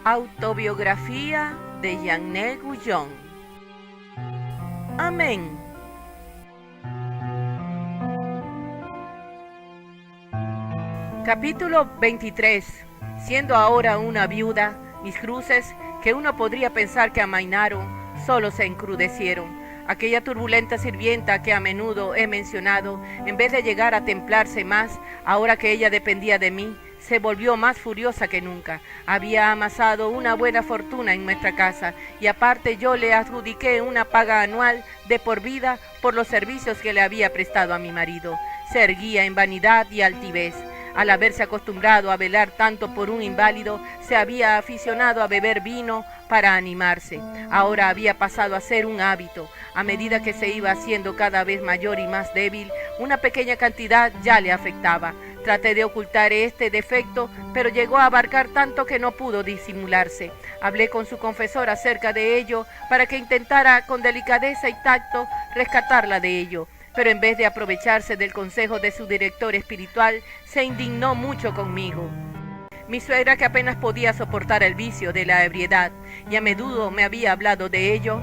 Autobiografía de Jeanne Guyon. Amén. Capítulo 23. Siendo ahora una viuda, mis cruces, que uno podría pensar que amainaron, solo se encrudecieron. Aquella turbulenta sirvienta que a menudo he mencionado, en vez de llegar a templarse más, ahora que ella dependía de mí, se volvió más furiosa que nunca. Había amasado una buena fortuna en nuestra casa, y aparte yo le adjudiqué una paga anual de por vida por los servicios que le había prestado a mi marido. Se erguía en vanidad y altivez. Al haberse acostumbrado a velar tanto por un inválido, se había aficionado a beber vino para animarse. Ahora había pasado a ser un hábito. A medida que se iba haciendo cada vez mayor y más débil, una pequeña cantidad ya le afectaba. Traté de ocultar este defecto, pero llegó a abarcar tanto que no pudo disimularse. Hablé con su confesor acerca de ello para que intentara con delicadeza y tacto rescatarla de ello. Pero en vez de aprovecharse del consejo de su director espiritual, se indignó mucho conmigo. Mi suegra, que apenas podía soportar el vicio de la ebriedad, y a menudo me había hablado de ello,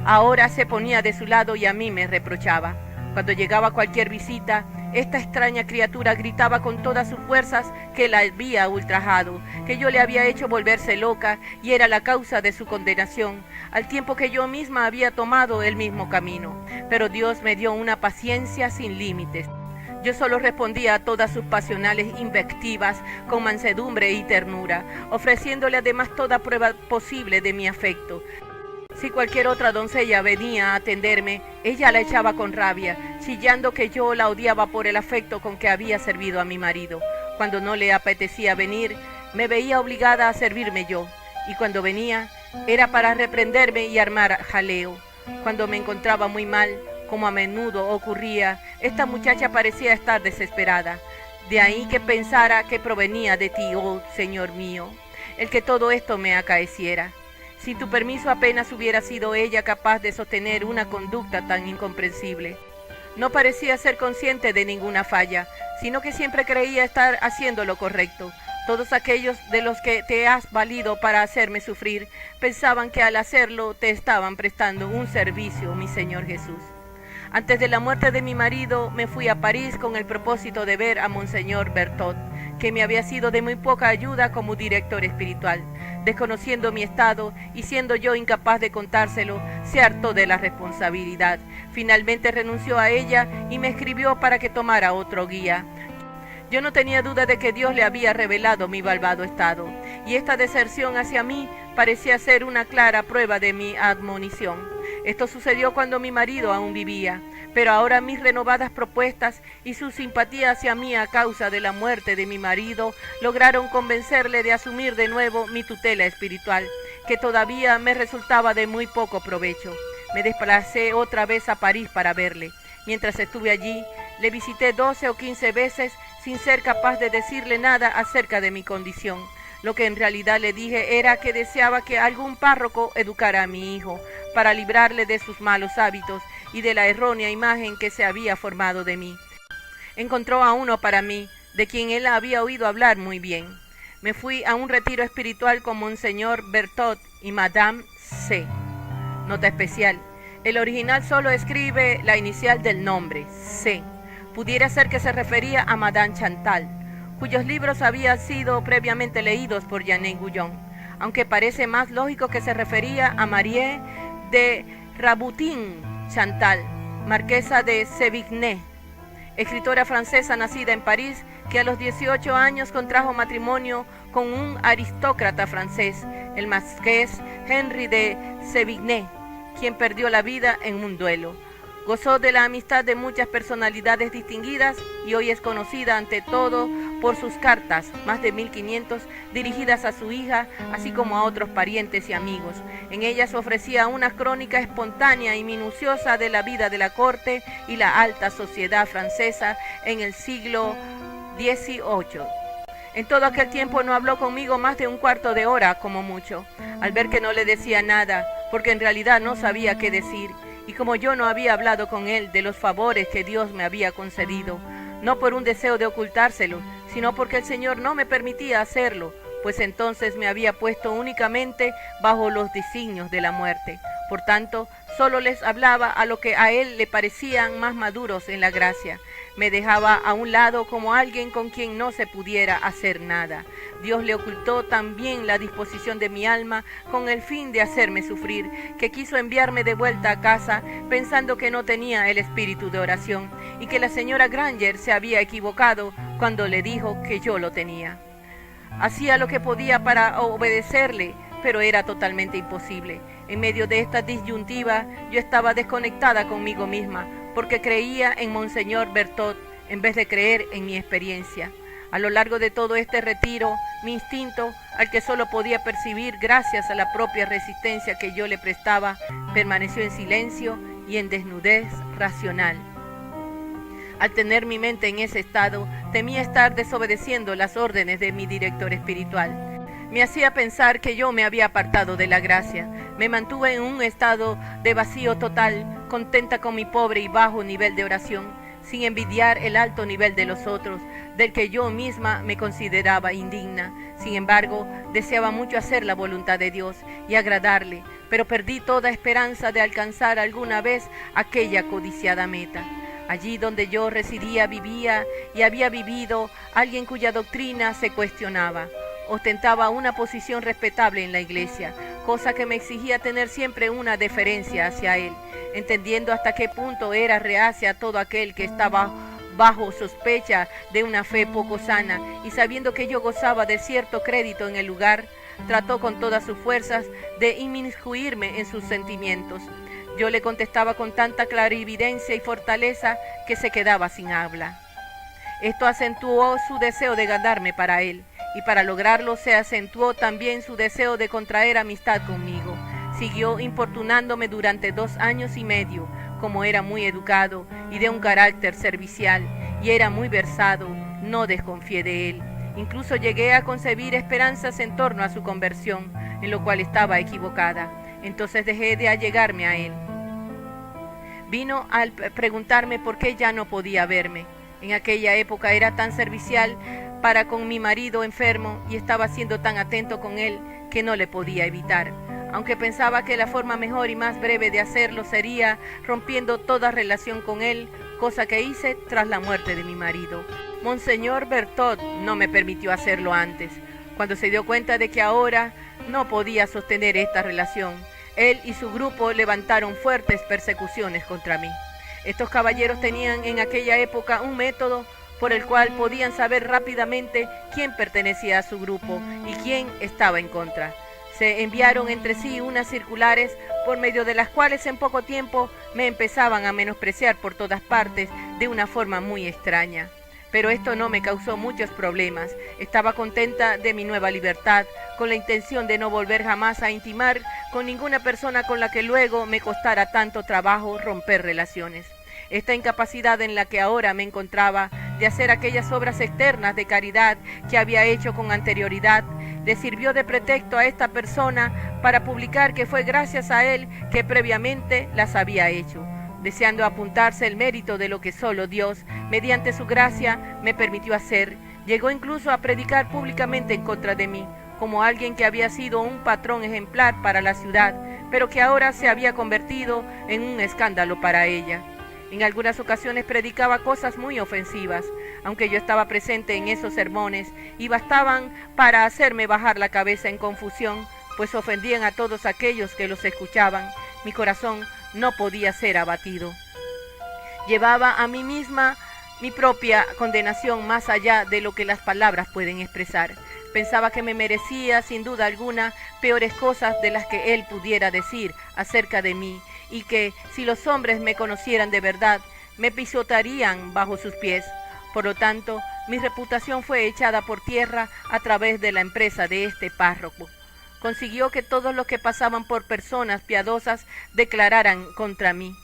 ahora se ponía de su lado y a mí me reprochaba. Cuando llegaba cualquier visita, esta extraña criatura gritaba con todas sus fuerzas que la había ultrajado, que yo le había hecho volverse loca y era la causa de su condenación, al tiempo que yo misma había tomado el mismo camino. Pero Dios me dio una paciencia sin límites. Yo solo respondía a todas sus pasionales invectivas con mansedumbre y ternura, ofreciéndole además toda prueba posible de mi afecto. Si cualquier otra doncella venía a atenderme, ella la echaba con rabia, chillando que yo la odiaba por el afecto con que había servido a mi marido. Cuando no le apetecía venir, me veía obligada a servirme yo, y cuando venía, era para reprenderme y armar jaleo. Cuando me encontraba muy mal, como a menudo ocurría, esta muchacha parecía estar desesperada. De ahí que pensara que provenía de ti, oh Señor mío, el que todo esto me acaeciera. Sin tu permiso apenas hubiera sido ella capaz de sostener una conducta tan incomprensible. No parecía ser consciente de ninguna falla, sino que siempre creía estar haciendo lo correcto. Todos aquellos de los que te has valido para hacerme sufrir, pensaban que al hacerlo te estaban prestando un servicio, mi Señor Jesús. Antes de la muerte de mi marido, me fui a París con el propósito de ver a Monseñor Bertot, que me había sido de muy poca ayuda como director espiritual. Desconociendo mi estado y siendo yo incapaz de contárselo, se hartó de la responsabilidad. Finalmente renunció a ella y me escribió para que tomara otro guía. Yo no tenía duda de que Dios le había revelado mi malvado estado, y esta deserción hacia mí parecía ser una clara prueba de mi admonición. Esto sucedió cuando mi marido aún vivía, pero ahora mis renovadas propuestas y su simpatía hacia mí a causa de la muerte de mi marido lograron convencerle de asumir de nuevo mi tutela espiritual, que todavía me resultaba de muy poco provecho. Me desplacé otra vez a París para verle. Mientras estuve allí, le visité 12 o 15 veces sin ser capaz de decirle nada acerca de mi condición. Lo que en realidad le dije era que deseaba que algún párroco educara a mi hijo para librarle de sus malos hábitos y de la errónea imagen que se había formado de mí. Encontró a uno para mí, de quien él había oído hablar muy bien. Me fui a un retiro espiritual con Monseñor Bertot y Madame C. Nota especial: el original solo escribe la inicial del nombre, C. Pudiera ser que se refería a Madame Chantal, cuyos libros habían sido previamente leídos por Jeanne Guyon, aunque parece más lógico que se refería a Marie de Raboutin Chantal, marquesa de Sévigné, escritora francesa nacida en París, que a los 18 años contrajo matrimonio con un aristócrata francés, el marqués Henri de Sévigné, quien perdió la vida en un duelo. Gozó de la amistad de muchas personalidades distinguidas y hoy es conocida ante todo por sus cartas, más de 1500, dirigidas a su hija, así como a otros parientes y amigos. En ellas ofrecía una crónica espontánea y minuciosa de la vida de la corte y la alta sociedad francesa en el siglo XVIII. En todo aquel tiempo no habló conmigo más de un cuarto de hora, como mucho. Al ver que no le decía nada, porque en realidad no sabía qué decir, y como yo no había hablado con él de los favores que Dios me había concedido, no por un deseo de ocultárselo, sino porque el Señor no me permitía hacerlo, pues entonces me había puesto únicamente bajo los designios de la muerte. Por tanto, solo les hablaba a lo que a él le parecían más maduros en la gracia. Me dejaba a un lado como alguien con quien no se pudiera hacer nada. Dios le ocultó también la disposición de mi alma con el fin de hacerme sufrir, que quiso enviarme de vuelta a casa pensando que no tenía el espíritu de oración y que la señora Granger se había equivocado cuando le dijo que yo lo tenía. Hacía lo que podía para obedecerle, pero era totalmente imposible. En medio de esta disyuntiva, yo estaba desconectada conmigo misma, porque creía en Monseñor Bertot en vez de creer en mi experiencia. A lo largo de todo este retiro, mi instinto, al que solo podía percibir gracias a la propia resistencia que yo le prestaba, permaneció en silencio y en desnudez racional. Al tener mi mente en ese estado, temía estar desobedeciendo las órdenes de mi director espiritual. Me hacía pensar que yo me había apartado de la gracia. Me mantuve en un estado de vacío total, contenta con mi pobre y bajo nivel de oración, sin envidiar el alto nivel de los otros, del que yo misma me consideraba indigna. Sin embargo, deseaba mucho hacer la voluntad de Dios y agradarle, pero perdí toda esperanza de alcanzar alguna vez aquella codiciada meta. Allí donde yo residía, vivía y había vivido alguien cuya doctrina se cuestionaba. Ostentaba una posición respetable en la iglesia, cosa que me exigía tener siempre una deferencia hacia él, entendiendo hasta qué punto era reacia a todo aquel que estaba bajo sospecha de una fe poco sana, y sabiendo que yo gozaba de cierto crédito en el lugar, trató con todas sus fuerzas de inmiscuirme en sus sentimientos. Yo le contestaba con tanta clarividencia y fortaleza que se quedaba sin habla. Esto acentuó su deseo de ganarme para él, y para lograrlo se acentuó también su deseo de contraer amistad conmigo. Siguió importunándome durante 2 años y medio. Como era muy educado y de un carácter servicial, y era muy versado, no desconfié de él. Incluso llegué a concebir esperanzas en torno a su conversión, en lo cual estaba equivocada. Entonces dejé de allegarme a él. Vino al preguntarme por qué ya no podía verme. En aquella época era tan servicial para con mi marido enfermo y estaba siendo tan atento con él que no le podía evitar, aunque pensaba que la forma mejor y más breve de hacerlo sería rompiendo toda relación con él, cosa que hice tras la muerte de mi marido. Monseñor Bertot no me permitió hacerlo antes. Cuando se dio cuenta de que ahora no podía sostener esta relación, él y su grupo levantaron fuertes persecuciones contra mí. Estos caballeros tenían en aquella época un método por el cual podían saber rápidamente quién pertenecía a su grupo y quién estaba en contra. Se enviaron entre sí unas circulares por medio de las cuales en poco tiempo me empezaban a menospreciar por todas partes de una forma muy extraña. Pero esto no me causó muchos problemas. Estaba contenta de mi nueva libertad, con la intención de no volver jamás a intimar con ninguna persona con la que luego me costara tanto trabajo romper relaciones. Esta incapacidad en la que ahora me encontraba de hacer aquellas obras externas de caridad que había hecho con anterioridad, le sirvió de pretexto a esta persona para publicar que fue gracias a él que previamente las había hecho, deseando apuntarse el mérito de lo que solo Dios, mediante su gracia, me permitió hacer. Llegó incluso a predicar públicamente en contra de mí, como alguien que había sido un patrón ejemplar para la ciudad, pero que ahora se había convertido en un escándalo para ella. En algunas ocasiones predicaba cosas muy ofensivas, aunque yo estaba presente en esos sermones, y bastaban para hacerme bajar la cabeza en confusión, pues ofendían a todos aquellos que los escuchaban. Mi corazón no podía ser abatido. Llevaba a mí misma mi propia condenación más allá de lo que las palabras pueden expresar. Pensaba que me merecía, sin duda alguna, peores cosas de las que él pudiera decir acerca de mí, y que, si los hombres me conocieran de verdad, me pisotearían bajo sus pies. Por lo tanto, mi reputación fue echada por tierra a través de la empresa de este párroco. Consiguió que todos los que pasaban por personas piadosas declararan contra mí.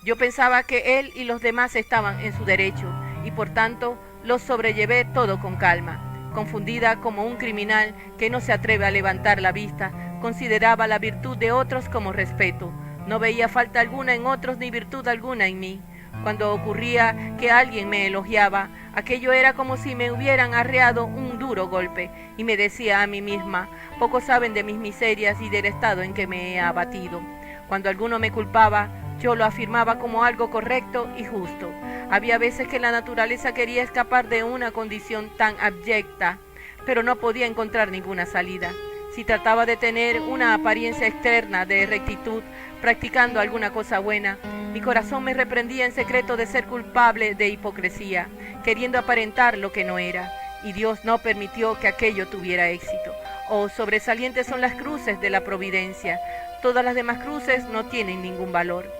Yo pensaba que él y los demás estaban en su derecho, y por tanto los sobrellevé todo con calma. Confundida como un criminal que no se atreve a levantar la vista, consideraba la virtud de otros como respeto. No veía falta alguna en otros ni virtud alguna en mí. Cuando ocurría que alguien me elogiaba, aquello era como si me hubieran arreado un duro duro golpe, y me decía a mí misma, pocos saben de mis miserias y del estado en que me he abatido. Cuando alguno me culpaba, yo lo afirmaba como algo correcto y justo. Había veces que la naturaleza quería escapar de una condición tan abyecta, pero no podía encontrar ninguna salida. Si trataba de tener una apariencia externa de rectitud, practicando alguna cosa buena, mi corazón me reprendía en secreto de ser culpable de hipocresía, queriendo aparentar lo que no era, y Dios no permitió que aquello tuviera éxito. Oh, sobresalientes son las cruces de la providencia. Todas las demás cruces no tienen ningún valor.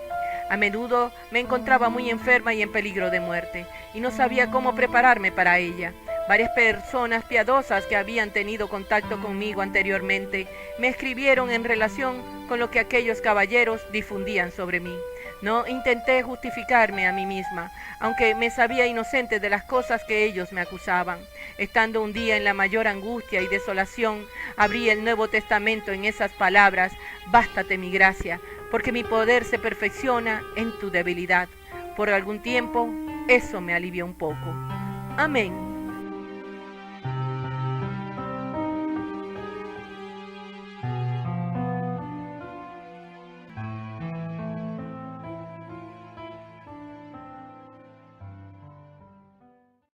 A menudo me encontraba muy enferma y en peligro de muerte, y no sabía cómo prepararme para ella. Varias personas piadosas que habían tenido contacto conmigo anteriormente me escribieron en relación con lo que aquellos caballeros difundían sobre mí. No intenté justificarme a mí misma, aunque me sabía inocente de las cosas que ellos me acusaban. Estando un día en la mayor angustia y desolación, abrí el Nuevo Testamento en esas palabras: bástate mi gracia, porque mi poder se perfecciona en tu debilidad. Por algún tiempo, eso me alivió un poco. Amén.